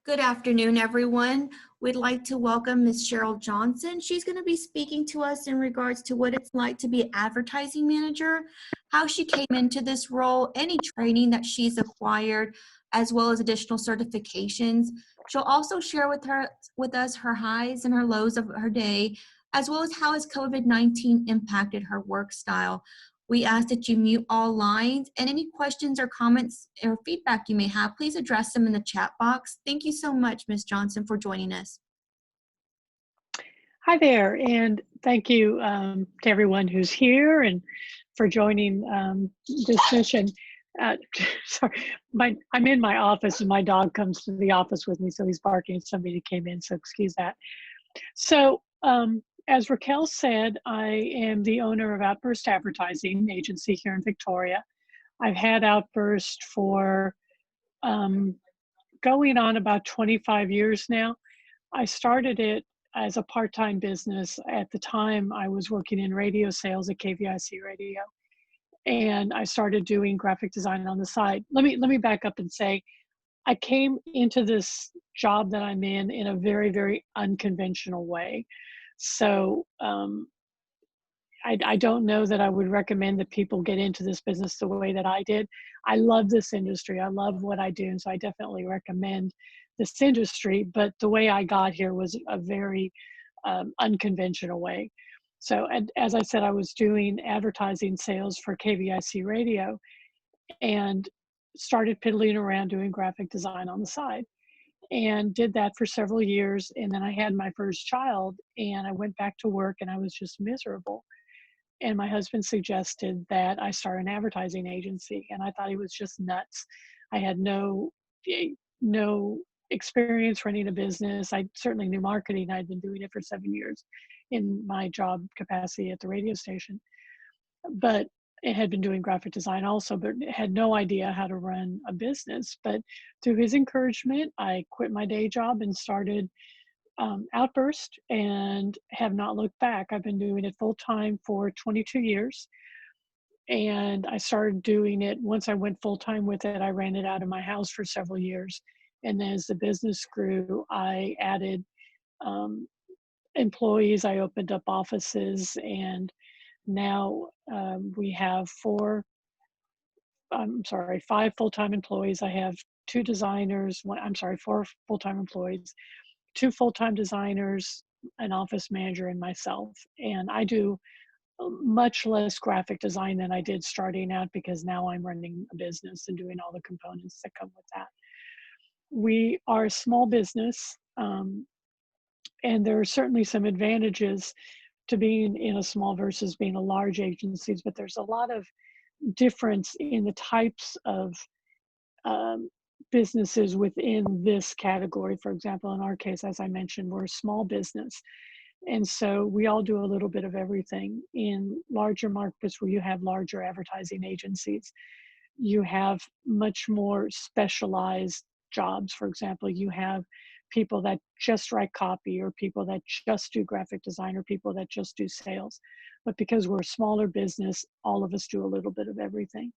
Good afternoon, everyone. We'd like to welcome Ms. Cheryl Johnson. She's going to be speaking to us in regards to what it's like to be an advertising manager, how she came into this role, any training that she's acquired, as well as additional certifications. She'll also share with us her highs and her lows of her day, as well as how has COVID-19 impacted her work style. We ask that you mute all lines, and any questions or comments or feedback you may have, please address them in the chat box. Thank you so much, Ms. Johnson, for joining us. Hi there, and thank you to everyone who's here and for joining this session. Sorry, I'm in my office and my dog comes to the office with me, so he's barking at somebody who came in, so excuse that. So as Raquel said, I am the owner of Outburst Advertising Agency here in Victoria. I've had Outburst for going on about 25 years now. I started it as a part-time business. At the time, I was working in radio sales at KVIC Radio, and I started doing graphic design on the side. Let me back up and say, I came into this job that I'm in a very, very unconventional way. So I don't know that I would recommend that people get into this business the way that I did. I love this industry. I love what I do, and so I definitely recommend this industry. But the way I got here was a very unconventional way. So, as I said, I was doing advertising sales for KVIC Radio and started piddling around doing graphic design on the side, and did that for several years. And then I had my first child, and I went back to work, and I was just miserable. And my husband suggested that I start an advertising agency, and I thought he was just nuts. I had no experience running a business. I certainly knew marketing. I'd been doing it for 7 years in my job capacity at the radio station, but I had been doing graphic design also, but had no idea how to run a business. But through his encouragement, I quit my day job and started Outburst, and have not looked back. I've been doing it full time for 22 years. And I started doing it once I went full time with it. I ran it out of my house for several years. And as the business grew, I added employees. I opened up offices, and now we have five full-time employees. I have two designers, four full-time employees, two full-time designers, an office manager, and myself. And I do much less graphic design than I did starting out, because now I'm running a business and doing all the components that come with that. We are a small business, and there are certainly some advantages to being in a small versus being a large agency, but there's a lot of difference in the types of businesses within this category. For example, in our case, as I mentioned, we're a small business. And so we all do a little bit of everything. In larger markets where you have larger advertising agencies, you have much more specialized jobs. For example, you have people that just write copy, or people that just do graphic design, or people that just do sales. But because we're a smaller business, all of us do a little bit of everything.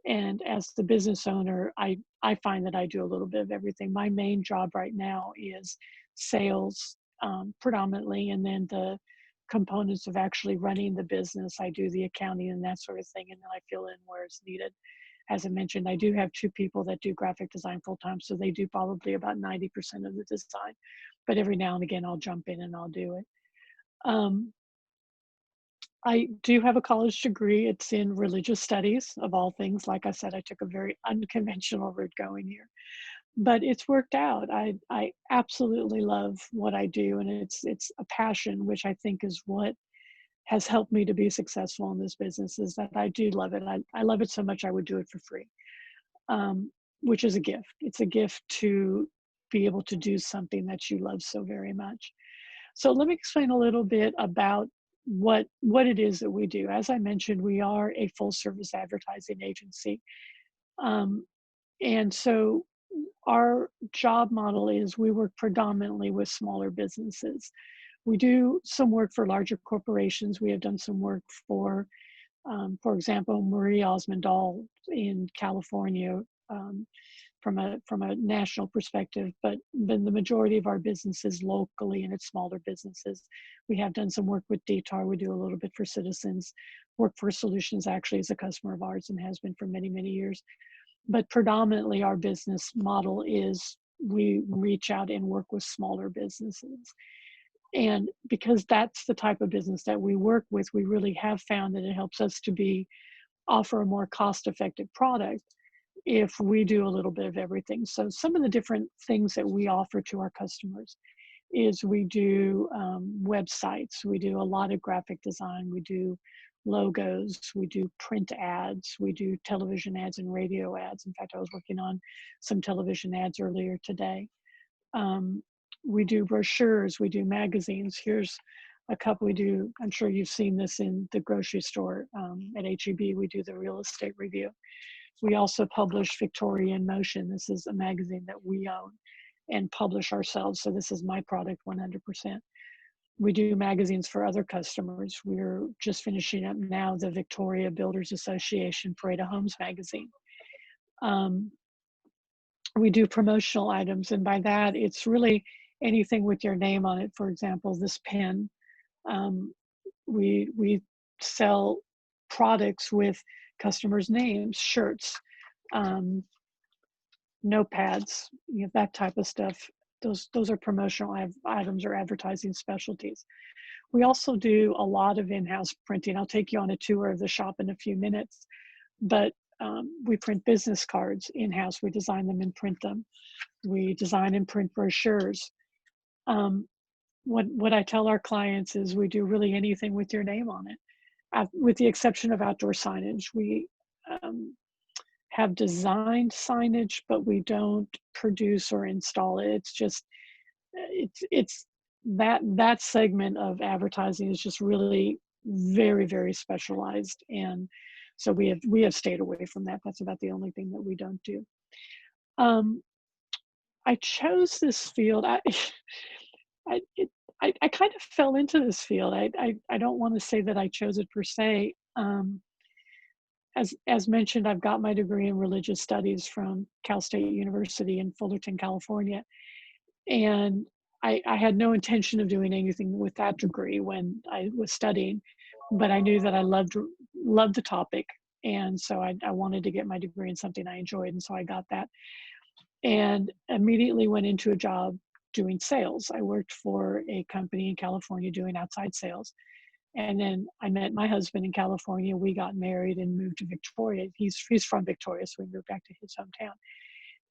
And as the business owner, I find that I do a little bit of everything. My main job right now is sales predominantly, and then the components of actually running the business. I do the accounting and that sort of thing, and then I fill in where it's needed. As I mentioned, I do have two people that do graphic design full-time, so they do probably about 90% of the design. But every now and again, I'll jump in and I'll do it. I do have a college degree. It's in religious studies, of all things. Like I said, I took a very unconventional route going here, but it's worked out. I absolutely love what I do, and it's a passion, which I think is what has helped me to be successful in this business, is that I do love it. I love it so much I would do it for free, which is a gift. It's a gift to be able to do something that you love so very much. So let me explain a little bit about what it is that we do. As I mentioned, we are a full service advertising agency. And so our job model is we work predominantly with smaller businesses. We do some work for larger corporations. We have done some work for example, Marie Osmondal in California, from a national perspective, but the majority of our business is locally and it's smaller businesses. We have done some work with DTAR. We do a little bit for Citizens. Workforce Solutions actually is a customer of ours and has been for many, many years. But predominantly our business model is we reach out and work with smaller businesses. And because that's the type of business that we work with, we really have found that it helps us to offer a more cost-effective product if we do a little bit of everything. So some of the different things that we offer to our customers is we do websites, we do a lot of graphic design, we do logos, we do print ads, we do television ads and radio ads. In fact, I was working on some television ads earlier today. We do brochures, we do magazines. Here's a couple we do. I'm sure you've seen this in the grocery store at HEB. We do the real estate review. We also publish Victoria in Motion. This is a magazine that we own and publish ourselves. So this is my product 100%. We do magazines for other customers. We're just finishing up now the Victoria Builders Association Parade of Homes magazine. We do promotional items, and by that, it's really anything with your name on it. For example, this pen. We sell products with customers' names, shirts, notepads, that type of stuff. Those are promotional items or advertising specialties. We also do a lot of in-house printing. I'll take you on a tour of the shop in a few minutes, but we print business cards in-house. We design them and print them. We design and print brochures. What I tell our clients is we do really anything with your name on it, with the exception of outdoor signage. We have designed signage, but we don't produce or install it. It's just, it's that segment of advertising is just really very, very specialized. And so we have stayed away from that. That's about the only thing that we don't do. I chose this field. I kind of fell into this field. I don't want to say that I chose it per se. As mentioned, I've got my degree in religious studies from Cal State University in Fullerton, California. And I had no intention of doing anything with that degree when I was studying, but I knew that I loved the topic. And so I wanted to get my degree in something I enjoyed. And so I got that and immediately went into a job doing sales. I worked for a company in California doing outside sales. And then I met my husband in California. We got married and moved to Victoria. He's from Victoria, so we moved back to his hometown.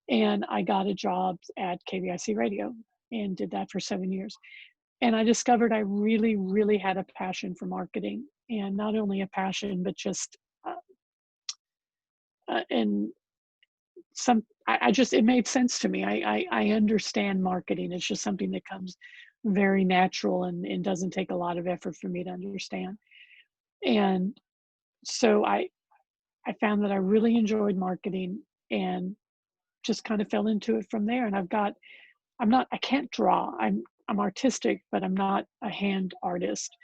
And I got a job at KVIC Radio and did that for 7 years. And I discovered I really, really had a passion for marketing, and not only a passion, but just and it made sense to me. I understand marketing. It's just something that comes very natural and doesn't take a lot of effort for me to understand. And so I found that I really enjoyed marketing and just kind of fell into it from there. And I can't draw. I'm artistic, but I'm not a hand artist.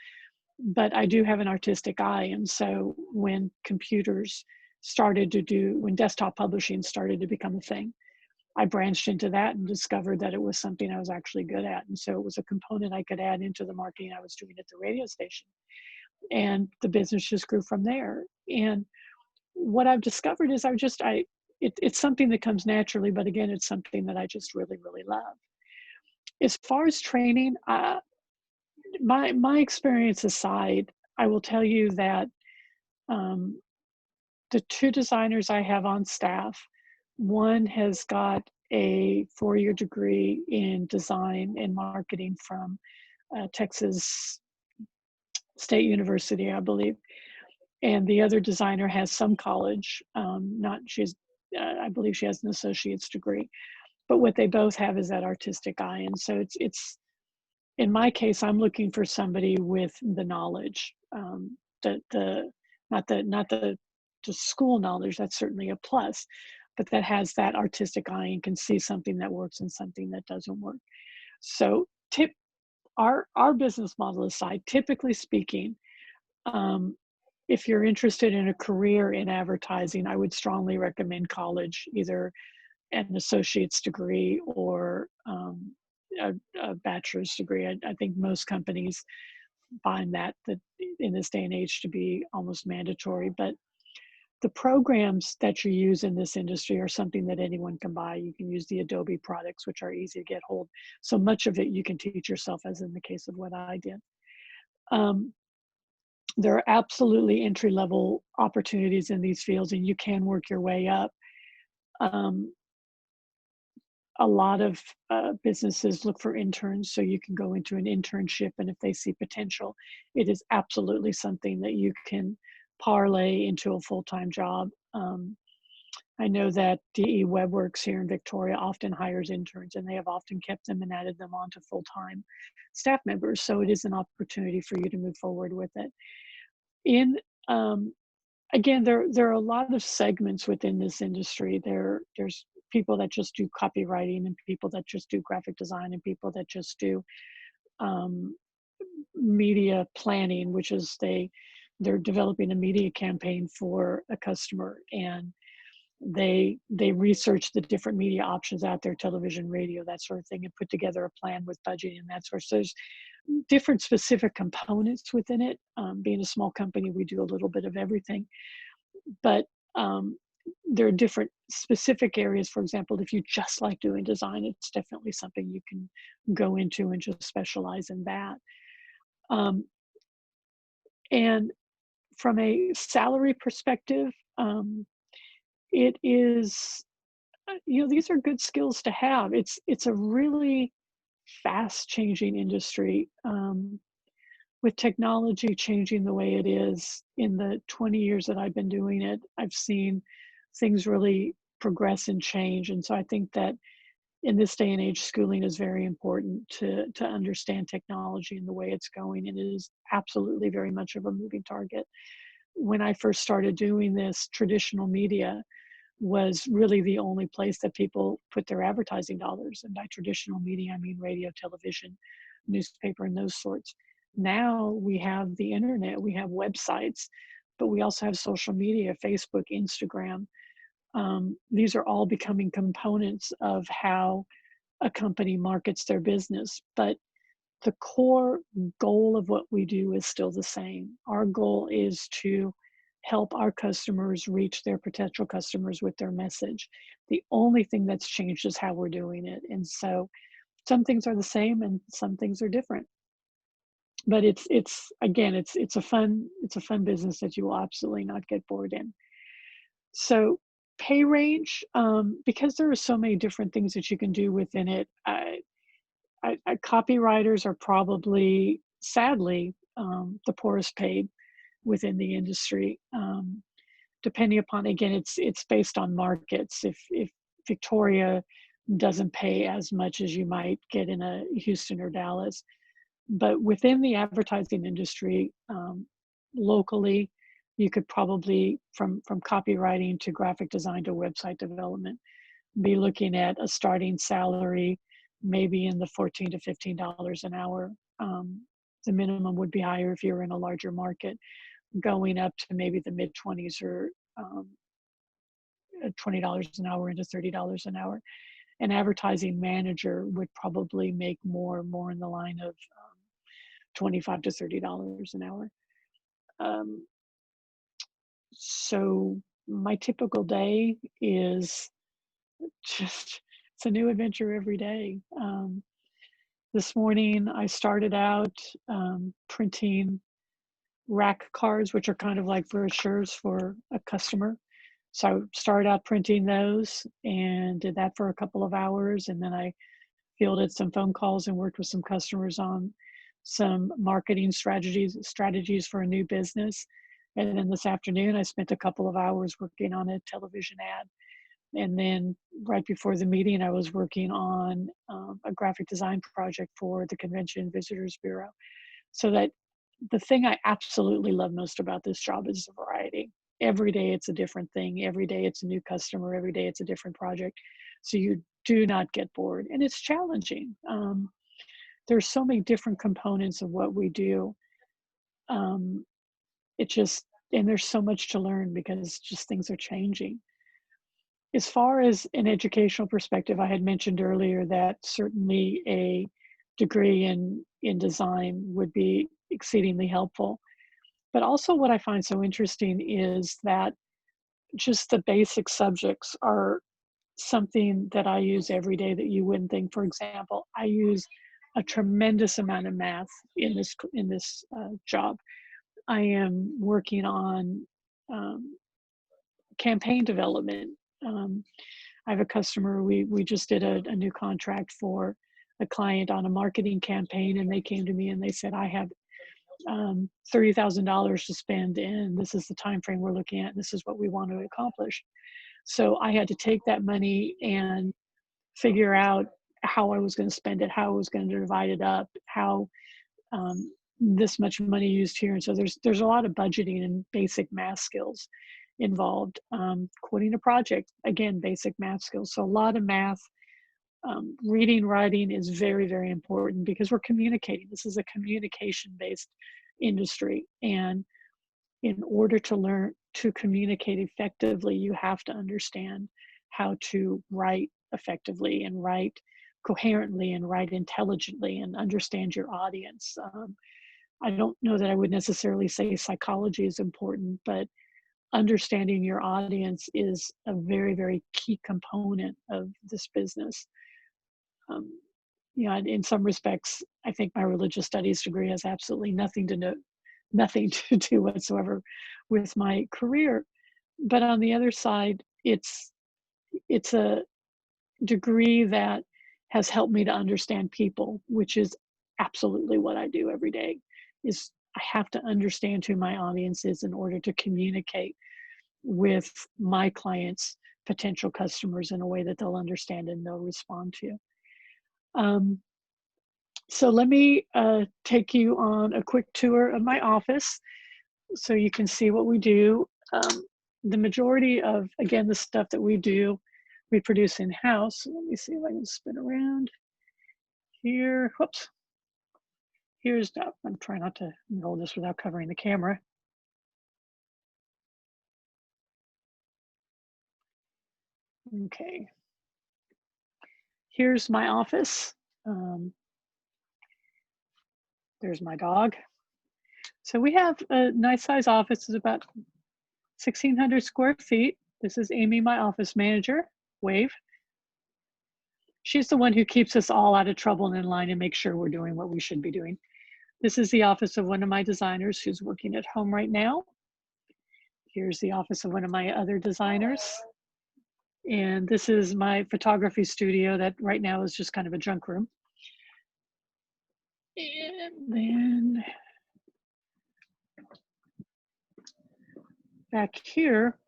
But I do have an artistic eye. And so when when desktop publishing started to become a thing, I branched into that and discovered that it was something I was actually good at. And so it was a component I could add into the marketing I was doing at the radio station. And the business just grew from there. And what I've discovered is it's something that comes naturally, but again, it's something that I just really, really love. As far as training, my experience aside, I will tell you that the two designers I have on staff, one has got a 4-year degree in design and marketing from Texas State University, I believe. And the other designer has some college. I believe she has an associate's degree. But what they both have is that artistic eye. And so it's in my case, I'm looking for somebody with the knowledge, not the school knowledge. That's certainly a plus, but that has that artistic eye and can see something that works and something that doesn't work. So our business model aside, typically speaking, if you're interested in a career in advertising, I would strongly recommend college, either an associate's degree or a bachelor's degree. I think most companies find that in this day and age to be almost mandatory. But the programs that you use in this industry are something that anyone can buy. You can use the Adobe products, which are easy to get hold. So much of it you can teach yourself, as in the case of what I did. Um, there are absolutely entry level opportunities in these fields, and you can work your way up. Um, a lot of businesses look for interns, so you can go into an internship, and if they see potential, it is absolutely something that you can parlay into a full-time job. I know that DE WebWorks here in Victoria often hires interns, and they have often kept them and added them on to full-time staff members. So it is an opportunity for you to move forward with it. In um, Again, there are a lot of segments within this industry. There's people that just do copywriting, and people that just do graphic design, and people that just do um, media planning, which is they're developing a media campaign for a customer, and they research the different media options out there, television, radio, that sort of thing, and put together a plan with budgeting and that sort. So there's different specific components within it. Being a small company, we do a little bit of everything, but um, there are different specific areas. For example, if you just like doing design, it's definitely something you can go into and just specialize in that. Um, and from a salary perspective, it is, these are good skills to have. It's a really fast changing industry. With technology changing the way it is, in the 20 years that I've been doing it, I've seen things really progress and change. And so I think that in this day and age, schooling is very important to understand technology and the way it's going. And it is absolutely very much of a moving target. When I first started doing this, traditional media was really the only place that people put their advertising dollars. And by traditional media, I mean radio, television, newspaper, and those sorts. Now we have the internet, we have websites, but we also have social media, Facebook, Instagram. These are all becoming components of how a company markets their business. But the core goal of what we do is still the same. Our goal is to help our customers reach their potential customers with their message. The only thing that's changed is how we're doing it. And so some things are the same and some things are different. But it's a fun business that you will absolutely not get bored in. So pay range, because there are so many different things that you can do within it. Copywriters are probably, sadly, the poorest paid within the industry. Depending upon, again, it's based on markets. If Victoria doesn't pay as much as you might get in a Houston or Dallas, but within the advertising industry, locally, you could probably, from copywriting to graphic design to website development, be looking at a starting salary maybe in the $14 to $15 an hour. The minimum would be higher if you were in a larger market, going up to maybe the mid 20s or $20 an hour into $30 an hour. An advertising manager would probably make more in the line of $25 to $30 an hour. Um, so my typical day is just, it's a new adventure every day. This morning I started out printing rack cards, which are kind of like brochures for a customer. So I started out printing those and did that for a couple of hours. And then I fielded some phone calls and worked with some customers on some marketing strategies for a new business. And then this afternoon, I spent a couple of hours working on a television ad. And then right before the meeting, I was working on a graphic design project for the Convention and Visitors Bureau. So that the thing I absolutely love most about this job is the variety. Every day it's a different thing. Every day it's a new customer. Every day it's a different project. So you do not get bored. And it's challenging. There's so many different components of what we do. Um, it just, and there's so much to learn because just things are changing. As far as an educational perspective, I had mentioned earlier that certainly a degree in design would be exceedingly helpful. But also what I find so interesting is that just the basic subjects are something that I use every day that you wouldn't think. For example, I use a tremendous amount of math in this job. I am working on campaign development. Um, I have a customer. We just did a new contract for a client on a marketing campaign, and they came to me and they said, "I have $30,000 to spend, and this is the time frame we're looking at. And this is what we want to accomplish." So I had to take that money and figure out how I was going to spend it, how I was going to divide it up, how this much money used here. And so there's a lot of budgeting and basic math skills involved. Quoting a project, again, basic math skills. So a lot of math. Reading, writing is very, very important because we're communicating. This is a communication-based industry. And in order to learn to communicate effectively, you have to understand how to write effectively and write coherently and write intelligently and understand your audience. I don't know that I would necessarily say psychology is important, but understanding your audience is a very, very key component of this business. Um, in some respects, I think my religious studies degree has absolutely nothing to do whatsoever with my career. But on the other side, it's a degree that has helped me to understand people, which is absolutely what I do every day. Is I have to understand who my audience is in order to communicate with my clients, potential customers, in a way that they'll understand and they'll respond to. Um, so let me take you on a quick tour of my office so you can see what we do. The majority of, again, the stuff that we do, we produce in-house. Let me see if I can spin around here. Whoops. I'm trying not to roll this without covering the camera. Okay. Here's my office. There's my dog. So we have a nice size office. It's about 1,600 square feet. This is Amy, my office manager. Wave. She's the one who keeps us all out of trouble and in line and makes sure we're doing what we should be doing. This is the office of one of my designers who's working at home right now. Here's the office of one of my other designers. And this is my photography studio that right now is just kind of a junk room. And then back here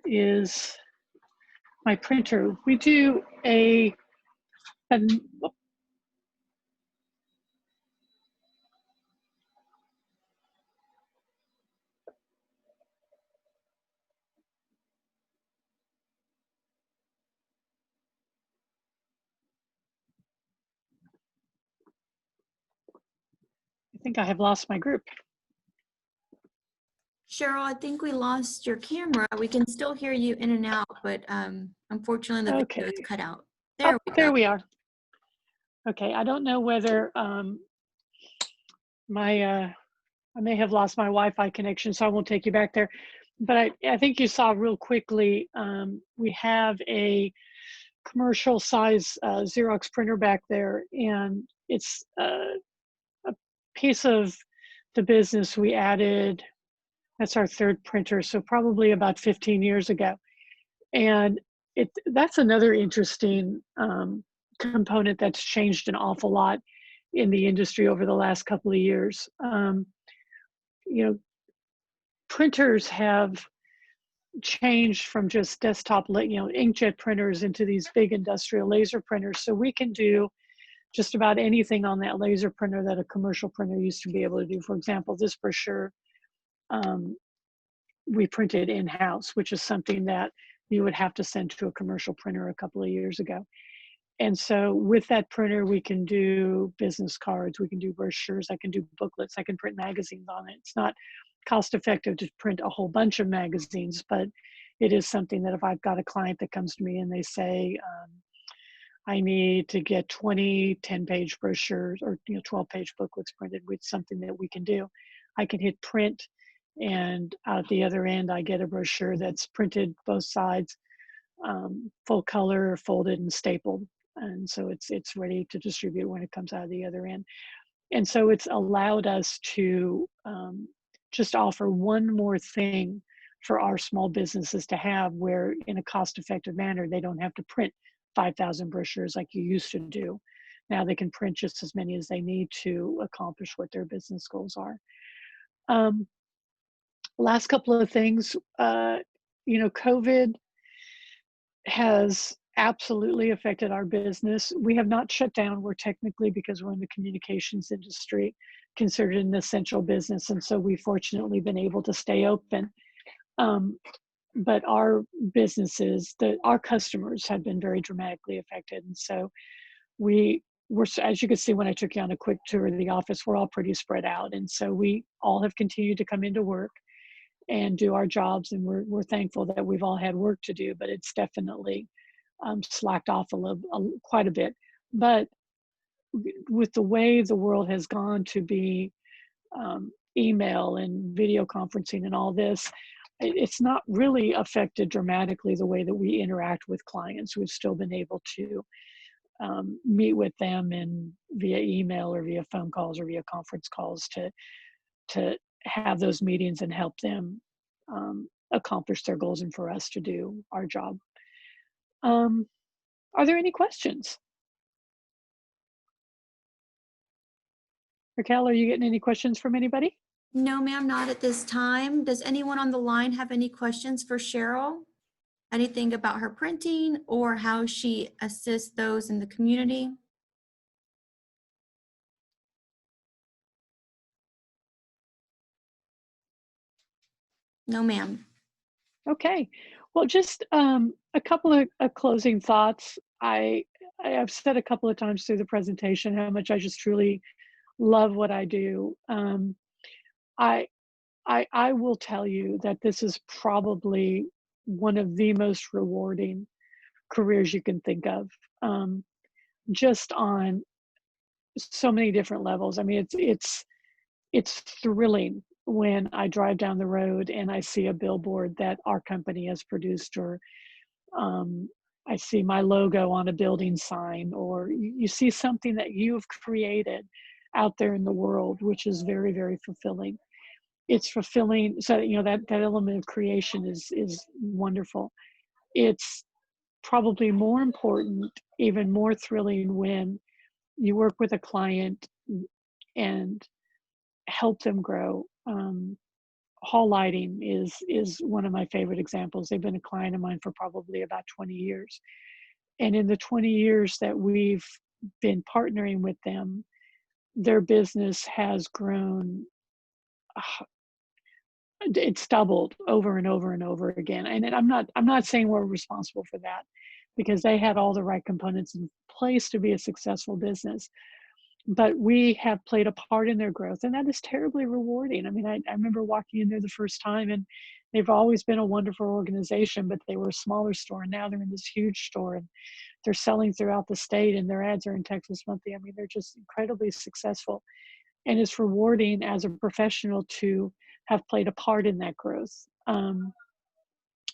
is my printer. We do I think I have lost my group. Cheryl, I think we lost your camera. We can still hear you in and out, but unfortunately the video is cut out. There we go. There we are. Okay, I don't know whether I may have lost my Wi-Fi connection, so I won't take you back there. But I think you saw real quickly, we have a commercial size Xerox printer back there, and it's a piece of the business we added. That's our third printer, so probably about 15 years ago. And that's another interesting component that's changed an awful lot in the industry over the last couple of years. Printers have changed from just desktop, inkjet printers into these big industrial laser printers. So we can do just about anything on that laser printer that a commercial printer used to be able to do. For example, this brochure we printed in-house, which is something that you would have to send to a commercial printer a couple of years ago. And so with that printer, we can do business cards, we can do brochures, I can do booklets, I can print magazines on it. It's not cost effective to print a whole bunch of magazines, but it is something that if I've got a client that comes to me and they say, I need to get 20 10-page brochures or 12-page booklets printed with something that we can do. I can hit print, and out the other end, I get a brochure that's printed both sides, full color, folded and stapled, and so it's ready to distribute when it comes out of the other end. And so it's allowed us to just offer one more thing for our small businesses to have, where in a cost-effective manner, they don't have to print 5,000 brochures like you used to do. Now they can print just as many as they need to accomplish what their business goals are. Um, Last couple of things, COVID has absolutely affected our business. We have not shut down. We're technically, because we're in the communications industry, considered an essential business. And so we've fortunately been able to stay open. But our businesses, our customers have been very dramatically affected. And so as you can see when I took you on a quick tour of the office, we're all pretty spread out. And so we all have continued to come into work and do our jobs. And we're thankful that we've all had work to do, but it's definitely slacked off quite a bit. But with the way the world has gone to be email and video conferencing and all this, it's not really affected dramatically the way that we interact with clients. We've still been able to meet with them and via email or via phone calls or via conference calls to have those meetings and help them accomplish their goals and for us to do our job. Are there any questions? Raquel, are you getting any questions from anybody? No, ma'am, not at this time. Does anyone on the line have any questions for Cheryl? Anything about her printing or how she assists those in the community? No, ma'am. Okay. Well, just a couple of closing thoughts. I've said a couple of times through the presentation how much I just truly love what I do. I I will tell you that this is probably one of the most rewarding careers you can think of, just on so many different levels. I mean, it's thrilling when I drive down the road and I see a billboard that our company has produced, or um, I see my logo on a building sign, or you see something that you've created out there in the world, which is very, very fulfilling. It's fulfilling. So, that element of creation is wonderful. It's probably more important, even more thrilling, when you work with a client and help them grow. Hall lighting is one of my favorite examples. They've been a client of mine for probably about 20 years. And in the 20 years that we've been partnering with them, their business has grown. It's doubled over and over and over again. And I'm not saying we're responsible for that, because they had all the right components in place to be a successful business. But we have played a part in their growth, and that is terribly rewarding. I mean, I remember walking in there the first time, and they've always been a wonderful organization, but they were a smaller store, and now they're in this huge store, and they're selling throughout the state, and their ads are in Texas Monthly. I mean, they're just incredibly successful, and it's rewarding as a professional to have played a part in that growth.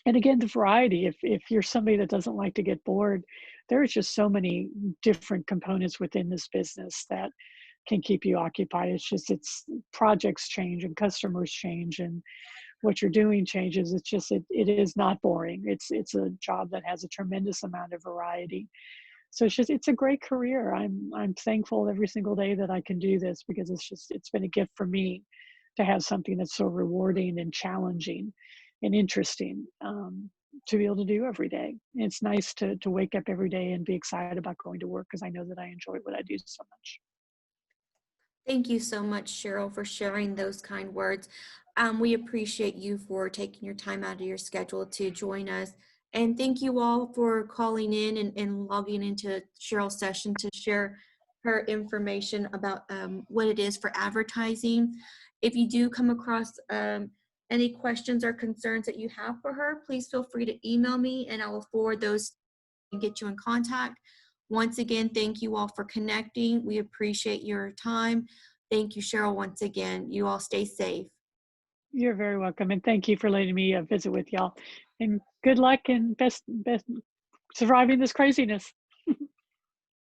And again, the variety. If you're somebody that doesn't like to get bored, there's just so many different components within this business that can keep you occupied. It's projects change and customers change and what you're doing changes. It is not boring. It's a job that has a tremendous amount of variety. So it's a great career. I'm thankful every single day that I can do this, because it's been a gift for me to have something that's so rewarding and challenging and interesting, to be able to do every day. And it's nice to wake up every day and be excited about going to work, because I know that I enjoy what I do so much. Thank you so much, Cheryl, for sharing those kind words. We appreciate you for taking your time out of your schedule to join us. And thank you all for calling in and logging into Cheryl's session to share her information about what it is for advertising. If you do come across Any questions or concerns that you have for her, please feel free to email me and I will forward those and get you in contact. Once again, thank you all for connecting. We appreciate your time. Thank you, Cheryl, once again. You all stay safe. You're very welcome, and thank you for letting me visit with y'all. And good luck and best surviving this craziness.